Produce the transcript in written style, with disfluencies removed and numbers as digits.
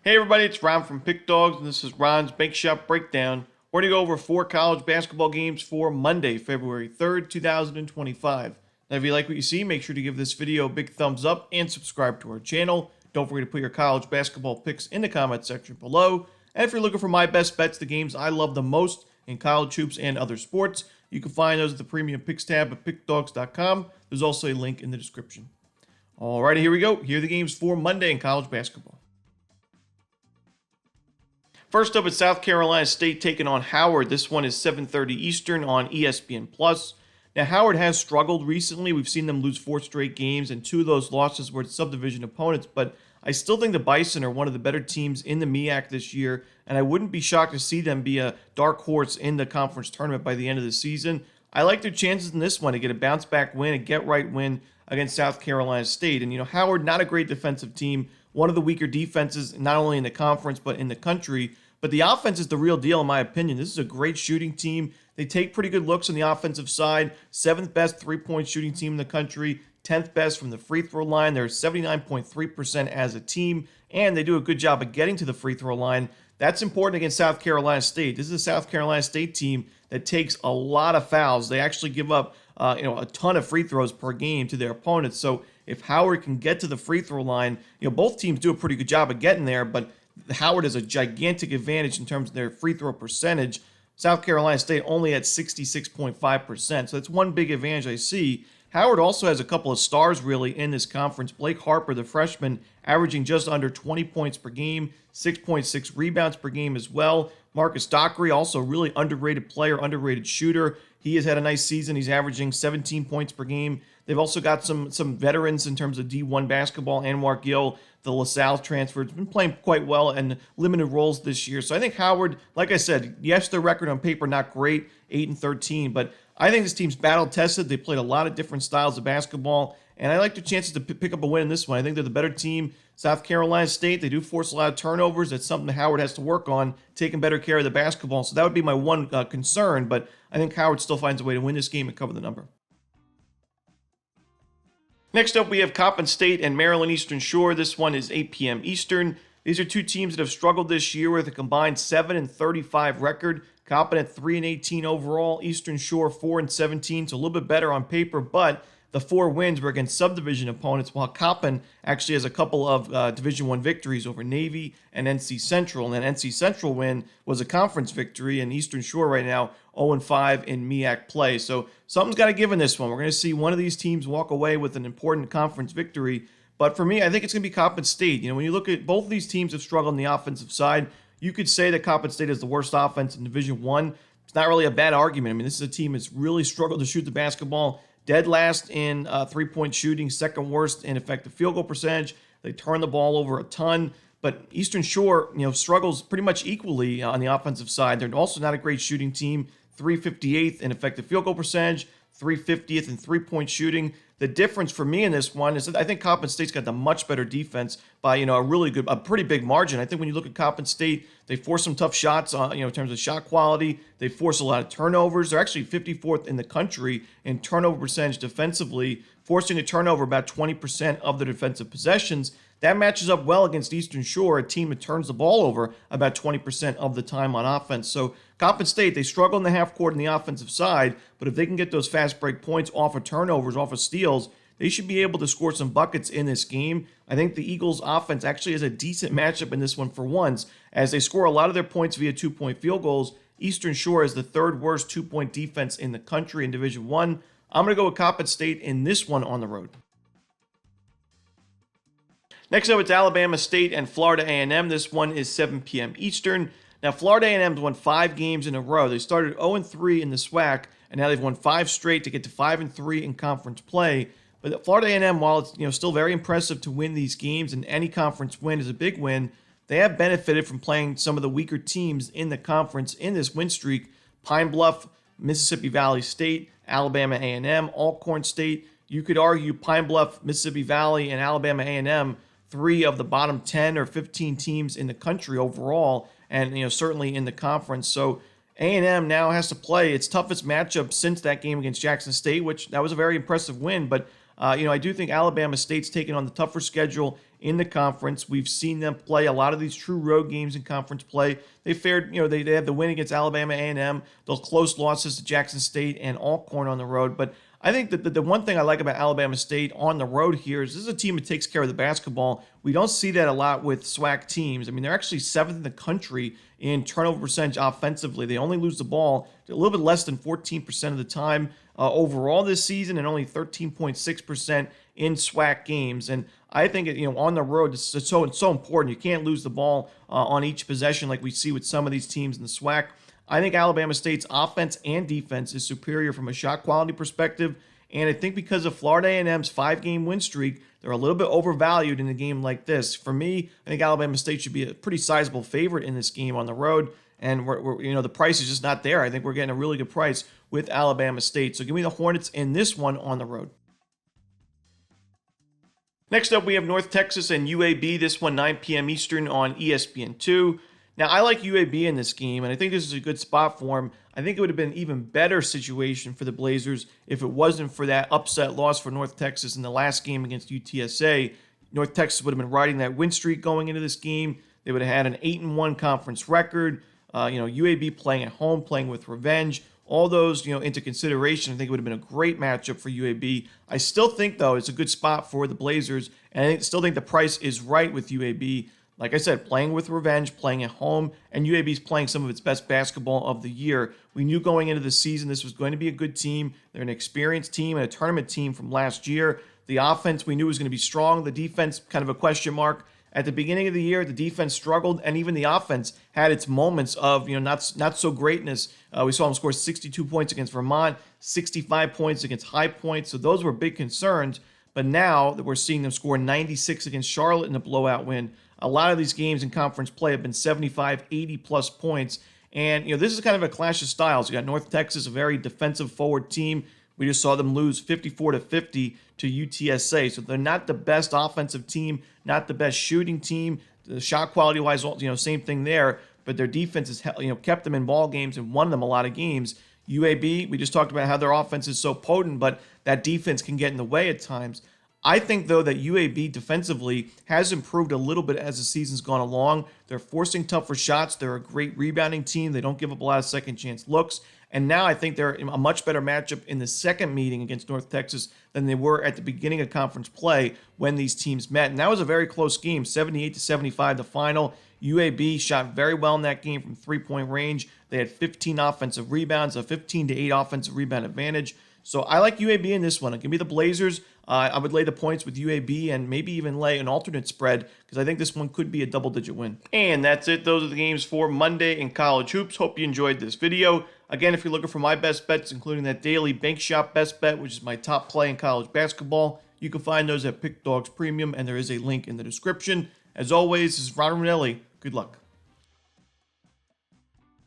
Hey everybody, it's Ron from Pick Dawgz, and this is Ron's Bake Shop Breakdown. We're going to go over 4 college basketball games for Monday, February 3rd, 2025. Now, if you like what you see, make sure to give this video a big thumbs up and subscribe to our channel. Don't forget to put your college basketball picks in the comment section below. And if you're looking for my best bets, the games I love the most in college hoops and other sports, you can find those at the Premium Picks tab at pickdawgz.com. There's also a link in the description. Alrighty, here we go. Here are the games for Monday in college basketball. First up, it's South Carolina State taking on Howard. This one is 7:30 Eastern on ESPN+. Now, Howard has struggled recently. We've seen them lose 4 straight games, and 2 of those losses were to subdivision opponents. But I still think the Bison are one of the better teams in the MEAC this year, and I wouldn't be shocked to see them be a dark horse in the conference tournament by the end of the season. I like their chances in this one to get a bounce-back win, a get-right win against South Carolina State. And, Howard, not a great defensive team, one of the weaker defenses, not only in the conference, but in the country. But the offense is the real deal, in my opinion. This is a great shooting team. They take pretty good looks on the offensive side. 7th best three-point shooting team in the country. 10th best from the free throw line. They're 79.3% as a team, and they do a good job of getting to the free throw line. That's important against South Carolina State. This is a South Carolina State team that takes a lot of fouls. They actually give up a ton of free throws per game to their opponents. So if Howard can get to the free throw line, both teams do a pretty good job of getting there, but Howard has a gigantic advantage in terms of their free throw percentage. South Carolina State only at 66.5%. So that's one big advantage I see. Howard also has a couple of stars really in this conference. Blake Harper, the freshman, averaging just under 20 points per game, 6.6 rebounds per game as well. Marcus Dockery, also really underrated player, underrated shooter. He has had a nice season. He's averaging 17 points per game. They've also got some veterans in terms of D1 basketball. Anwar Gill, the LaSalle transfer, has been playing quite well and limited roles this year. So I think Howard, like I said, yes, their record on paper not great, 8-13, but I think this team's battle-tested. They played a lot of different styles of basketball, and I like their chances to pick up a win in this one. I think they're the better team. South Carolina State, they do force a lot of turnovers. That's something that Howard has to work on, taking better care of the basketball. So that would be my one concern, but I think Howard still finds a way to win this game and cover the number. Next up, we have Coppin State and Maryland Eastern Shore. This one is 8 p.m. Eastern. These are 2 teams that have struggled this year with a combined 7-35 record. Coppin at 3-18 overall. Eastern Shore 4-17, so a little bit better on paper, but the 4 wins were against subdivision opponents, while Coppin actually has a couple of Division I victories over Navy and NC Central. And that NC Central win was a conference victory, and Eastern Shore right now 0-5 in MEAC play. So something's got to give in this one. We're going to see one of these teams walk away with an important conference victory. But for me, I think it's going to be Coppin State. When you look at both of these teams have struggled on the offensive side, you could say that Coppin State is the worst offense in Division I. It's not really a bad argument. This is a team that's really struggled to shoot the basketball. Dead last in three-point shooting, second worst in effective field goal percentage. They turn the ball over a ton. But Eastern Shore, struggles pretty much equally on the offensive side. They're also not a great shooting team. 358th in effective field goal percentage, 350th in three-point shooting. The difference for me in this one is that I think Coppin State's got the much better defense by a pretty big margin. I think when you look at Coppin State, they force some tough shots in terms of shot quality. They force a lot of turnovers. They're actually 54th in the country in turnover percentage defensively, forcing a turnover about 20% of their defensive possessions. That matches up well against Eastern Shore, a team that turns the ball over about 20% of the time on offense. So Coppin State, they struggle in the half court on the offensive side, but if they can get those fast break points off of turnovers, off of steals, they should be able to score some buckets in this game. I think the Eagles' offense actually has a decent matchup in this one for once, as they score a lot of their points via 2-point field goals. Eastern Shore is the 3rd worst 2-point defense in the country in Division I. I'm going to go with Coppin State in this one on the road. Next up, it's Alabama State and Florida A&M. This one is 7 p.m. Eastern. Now, Florida A&M's won 5 games in a row. They started 0-3 in the SWAC, and now they've won 5 straight to get to 5-3 in conference play. But Florida A&M, while it's still very impressive to win these games, and any conference win is a big win, they have benefited from playing some of the weaker teams in the conference in this win streak. Pine Bluff, Mississippi Valley State, Alabama A&M, Alcorn State. You could argue Pine Bluff, Mississippi Valley, and Alabama A&M, 3 of the bottom 10 or 15 teams in the country overall, and certainly in the conference. So A&M now has to play its toughest matchup since that game against Jackson State, which that was a very impressive win. But I do think Alabama State's taking on the tougher schedule in the conference. We've seen them play a lot of these true road games in conference play. They fared, they had the win against Alabama A&M, the close losses to Jackson State and Alcorn on the road. But I think that the one thing I like about Alabama State on the road here is this is a team that takes care of the basketball. We don't see that a lot with SWAC teams. I mean, they're actually 7th in the country in turnover percentage offensively. They only lose the ball a little bit less than 14% of the time overall this season, and only 13.6% in SWAC games. And I think on the road, it's so important. You can't lose the ball on each possession like we see with some of these teams in the SWAC. I think Alabama State's offense and defense is superior from a shot quality perspective, and I think because of Florida A&M's 5-game win streak, they're a little bit overvalued in a game like this. For me, I think Alabama State should be a pretty sizable favorite in this game on the road, and the price is just not there. I think we're getting a really good price with Alabama State. So give me the Hornets in this one on the road. Next up, we have North Texas and UAB. This one 9 p.m. Eastern on ESPN2. Now, I like UAB in this game, and I think this is a good spot for them. I think it would have been an even better situation for the Blazers if it wasn't for that upset loss for North Texas in the last game against UTSA. North Texas would have been riding that win streak going into this game. They would have had an 8-1 conference record. UAB playing at home, playing with revenge. All those, into consideration, I think it would have been a great matchup for UAB. I still think, though, it's a good spot for the Blazers, and I still think the price is right with UAB. Like I said, playing with revenge, playing at home, and UAB's playing some of its best basketball of the year. We knew going into the season this was going to be a good team. They're an experienced team and a tournament team from last year. The offense we knew was going to be strong. The defense, kind of a question mark. At the beginning of the year, the defense struggled, and even the offense had its moments of not so greatness. We saw them score 62 points against Vermont, 65 points against High Point, so those were big concerns. But now that we're seeing them score 96 against Charlotte in a blowout win, a lot of these games in conference play have been 75, 80-plus points. And, this is kind of a clash of styles. You got North Texas, a very defensive forward team. We just saw them lose 54-50 to UTSA. So they're not the best offensive team, not the best shooting team. The shot quality-wise, same thing there. But their defense has, kept them in ball games and won them a lot of games. UAB, we just talked about how their offense is so potent, but that defense can get in the way at times. I think, though, that UAB defensively has improved a little bit as the season's gone along. They're forcing tougher shots. They're a great rebounding team. They don't give up a lot of second-chance looks. And now I think they're a much better matchup in the second meeting against North Texas than they were at the beginning of conference play when these teams met. And that was a very close game, 78-75 the final. UAB shot very well in that game from three-point range. They had 15 offensive rebounds, a 15-8 offensive rebound advantage. So I like UAB in this one. Give me the Blazers. I would lay the points with UAB and maybe even lay an alternate spread because I think this one could be a double-digit win. And that's it. Those are the games for Monday in college hoops. Hope you enjoyed this video. Again, if you're looking for my best bets, including that daily bank shop best bet, which is my top play in college basketball, you can find those at Pickdawgz Premium, and there is a link in the description. As always, this is Romanelli. Good luck.